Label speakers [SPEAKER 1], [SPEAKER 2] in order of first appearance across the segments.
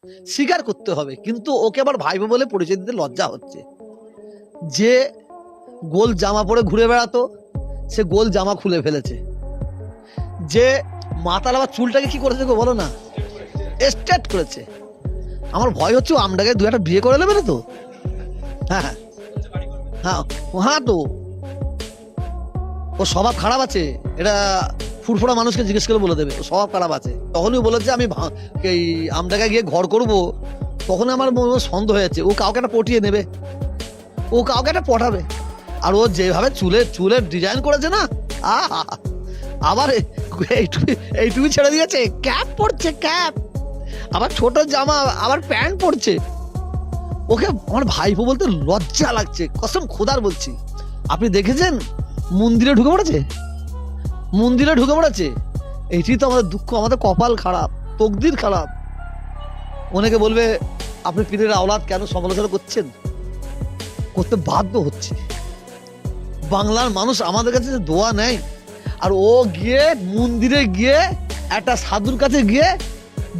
[SPEAKER 1] স্বীকার করতে হবে। কিন্তু ওকে আবার ভাইবো বলে পরিচয় দিতে লজ্জা হচ্ছে। যে গোল জামা পরে ঘুরে বেড়াতো, সে গোল জামা খুলে ফেলেছে। যে মাতাল আবার চুলটাকে কি করেছে গো বলো না, স্ট্রেট করেছে। আমার ভয় হচ্ছে ও আমডাকে দু একটা বিয়ে করে নেবে না তো। হ্যাঁ হ্যাঁ হ্যাঁ হ্যাঁ, তো ও স্বভাব খারাপ আছে, এটা ফুরফুরা মানুষকে জিজ্ঞেস করে বলে দেবে ও স্বভাব খারাপ আছে। তখনই বলেছে আমি এই আমডাকে গিয়ে ঘর করব, তখন আমার মনে সন্দেহ হয়েছে ও কাউকে একটা পটিয়ে নেবে, ও কাউকে একটা পটাবে। আর ও যেভাবে চুলের ডিজাইন করেছে না, আবার এইটুকু ছেড়ে দিয়েছে, ক্যাপ পরছে, ক্যাপ, আবার ছোট জামা, আবার প্যান্ট পরছে। ওকে আমার ভাইপো বলতে লজ্জা লাগছে, কসম খোদার বলছি। আপনি দেখেছেন মন্দিরে ঢুকে পড়েছে, মন্দিরে ঢুকে পড়েছে। এইটি তো আমাদের দুঃখ, আমাদের কপাল খারাপ, তকদির খারাপ। অনেকে বলবে আপনি পীরের আওলাদ কেন সমালোচনা করছেন, করতে বাধ্য হচ্ছে। বাংলার মানুষ আমাদের কাছে যে দোয়া নেয়, আর ও গিয়ে মন্দিরে গিয়ে একটা সাধুর কাছে গিয়ে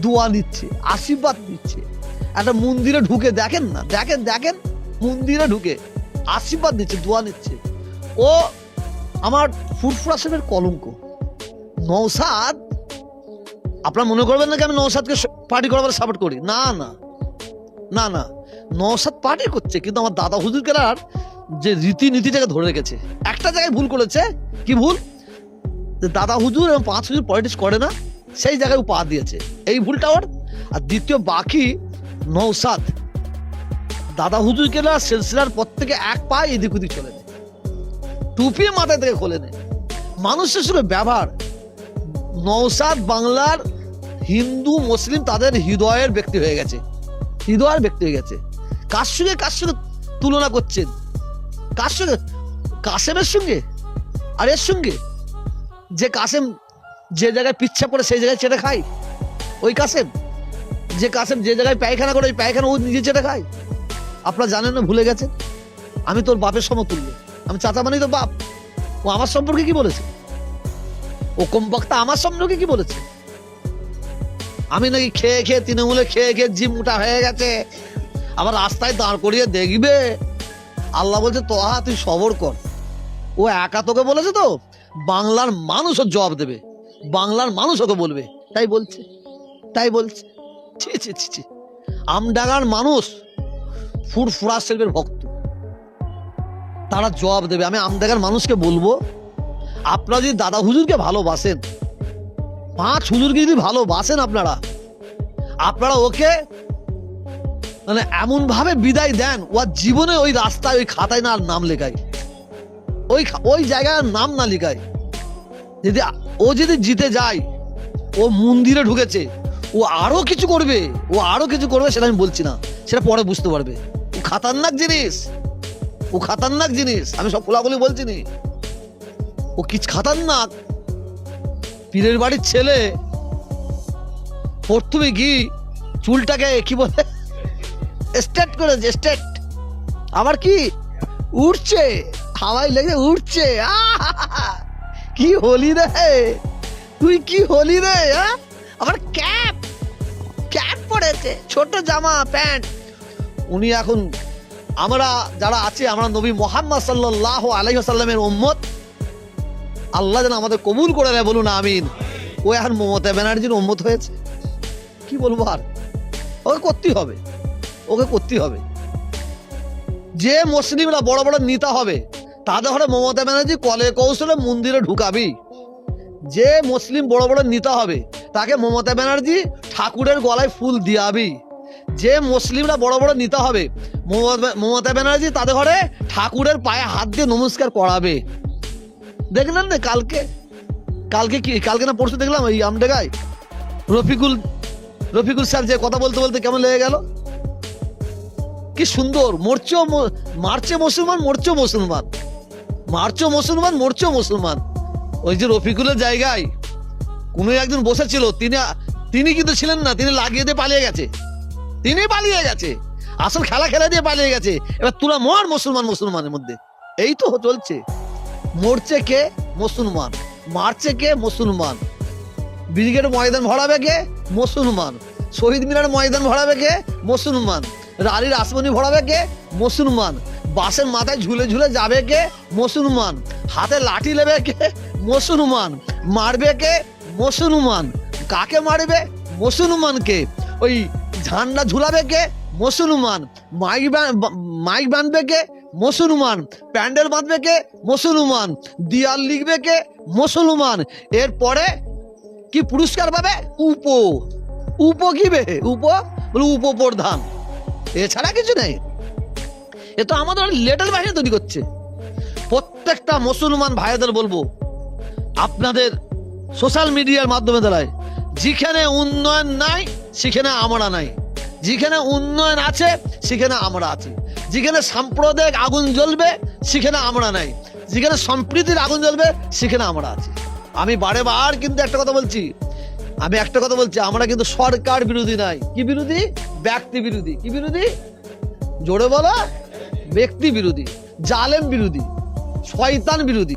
[SPEAKER 1] দোয়া নিচ্ছে, আশীর্বাদ নিচ্ছে। একটা মন্দিরে ঢুকে দেখেন না, দেখেন দেখেন মন্দিরে ঢুকে আশীর্বাদ নিচ্ছে, দোয়া নিচ্ছে। ও আমার ফুরফুরা সাহেবের কলঙ্ক। নওশাদ, আপনারা মনে করবেন না কি আমি নওশাদকে পার্টি করাবার সাপোর্ট করি, না না না না, নওশাদ পার্টি করছে, কিন্তু আমার দাদা হুজুর কেরার যে রীতিনীতিটাকে ধরে রেখেছে। একটা জায়গায় ভুল করেছে, কি ভুল, যে দাদা হুজুর এবং পাঁচ হুজুর পলিটিক্স করে না, সেই জায়গায় ও পা দিয়েছে, এই ভুলটা ওর। আর দ্বিতীয়, বাকি নওশাদ দাদা হুজুর কেরার সিলসিলার পর থেকে এক পা এদিক ওদিক চলে নেয়, টুপি মাথায় থেকে খোলে নেয়, মানুষের সঙ্গে ব্যবহার। নওশাদ বাংলার হিন্দু মুসলিম তাদের হৃদয়ের ব্যক্তি হয়ে গেছে, হৃদয়ের ব্যক্তি হয়ে গেছে। কার সঙ্গে তুলনা করছেন, কার সঙ্গে, কাসেমের সঙ্গে আর এর সঙ্গে। যে কাসেম যে জায়গায় পিচ্ছা করে সেই জায়গায় চেটে খায়, ওই কাসেম যে জায়গায় পায়খানা করে ওই পায়খানা ও নিজে চেটে খায়। আপনারা জানেন না, ভুলে গেছেন। আমি তোর বাপের সমতুল্য, আমি চাচা মানি তো বাপ। ও আমার সম্পর্কে কি বলেছে, ও কম বক্তা আমার সম্পর্কে কি বলেছে, আমি নাকি খেয়ে খেয়ে তৃণমূলে খেয়ে খেয়ে জিম মোটা হয়ে গেছে, আবার রাস্তায় দাঁড় করিয়ে দেখবে। আল্লাহ বলছে তোহা তুই সবর কর। ও একা তোকে বলেছে তো, বাংলার মানুষ ওর জবাব দেবে, বাংলার মানুষ ওকে বলবে, তাই বলছে, তাই বলছে। ছি ছি ছি ছি, আমডাঙ্গার মানুষ ফুরফুরা শিল্পের ভক্ত, তারা জবাব দেবে। আমি আমডাঙ্গার মানুষকে বলবো, আপনারা যদি দাদা হুজুরকে ভালোবাসেন, পাঁচ হুজুরকে যদি ভালোবাসেন, আপনারা ওকে মানে এমন ভাবে বিদায় দেন, ও জীবনে ওই রাস্তায় ওই খাতায় না নাম লেখায়, ওই জায়গায় নাম না লেখায়। যদি জিতে যায়, ও মন্দিরে ঢুকেছে, ও আরো কিছু করবে, সেটা আমি বলছি না, সেটা পরে বুঝতে পারবে। ও খাতারনাক জিনিস, আমি সব খোলাখুলি বলছি নি। ও কি খাতারনাক। পীরের বাড়ির ছেলে প্রথমে কি চুলটাকে কি বলে স্ট্রেট করেছে, স্ট্রেট, আবার কি উঠছে, হাওয়ায় লেগে উঠছে। কি হলি রে তুই, কি হলি রে। আবার ক্যাপ পরেছে, ছোট জামা প্যান্ট। উনি এখন, আমরা যারা আছি, আমরা নবী মুহাম্মদ সাল্লাল্লাহু আলাইহি ওয়াসাল্লামের উম্মত, আল্লাহ যেন আমাদের কবুল করে নেয়, বলুন আমিন। ও এখন মমতা ব্যানার্জির উম্মত হয়েছে, কি বলবো আর। ওকে করতেই হবে। যে মুসলিমরা বড় বড় নেতা হবে, তাদের ঘরে মমতা ব্যানার্জি কলে কৌশলে মন্দিরে ঢুকাবি। যে মুসলিম বড় বড় নেতা হবে, তাকে মমতা ব্যানার্জি ঠাকুরের গলায় ফুল দিয়াবি। যে মুসলিমরা বড় বড় নেতা হবে, মমতা ব্যানার্জি তাদের ঘরে ঠাকুরের পায়ে হাত দিয়ে নমস্কার করাবে। দেখলেন না কালকে না পরশু দেখলাম এই আমডাঙ্গায় রফিকুল স্যার যে কথা বলতে বলতে কেমন লেগে গেল, কি সুন্দর। মারছে মুসলমান। ওই যে রফিকুলের জায়গায় কোনো একজন বসেছিল, তিনি কিন্তু ছিলেন না, তিনি লাগিয়ে দিয়ে পালিয়ে গেছে, আসল খেলা দিয়ে পালিয়ে গেছে। এবার তোরা মর মুসলমানের মধ্যে, এই তো চলছে। মরছে কে? মুসলমান। মারছে কে? মুসলমান। ব্রিগেড ময়দান ভরাবে কে? মুসলমান। শহীদ মিনার ময়দান ভরাবে কে? মুসলমান। রানীর রাসমণি ভরাবে কে? মুসলমান। বাসের মাথায় ঝুলে ঝুলে যাবে কে? মুসলমান। হাতে লাঠি নেবে কে? মুসলমান। মারবে কে? মুসলমান। কাকে মারবে? মুসলমানকে। ওই ঝান্ডা ঝুলাবে কে? মুসলমান। মাইক বাঁধবে কে? মুসলমান। প্যান্ডেল বাঁধবে কে? মুসলমান। দিয়াল লিখবে কে? মুসলমান। এরপরে কি পুরস্কার পাবে? উপ কি বে? উপপ্রধান। এছাড়া কিছু নেই। এ তো আমাদের লেটেল বাহিনী তৈরি করছে। প্রত্যেকটা মুসলমান ভাইদের বলবো, আপনাদের সোশ্যাল মিডিয়ার মাধ্যমে দ্বারায় যেখানে উন্নয়ন নাই সেখানে আমরা নাই, যেখানে উন্নয়ন আছে সেখানে আমরা আছি, যেখানে সাম্প্রদায়িক আগুন জ্বলবে সেখানে আমরা নাই, যেখানে সম্প্রীতির আগুন জ্বলবে সেখানে আমরা আছি। আমি বারে বার কিন্তু একটা কথা বলছি, আমরা কিন্তু সরকার বিরোধী নাই। কি বিরোধী? ব্যক্তি বিরোধী। কি বিরোধী? জোরে বলো। ব্যক্তি বিরোধী, জালেম বিরোধী, শয়তান বিরোধী।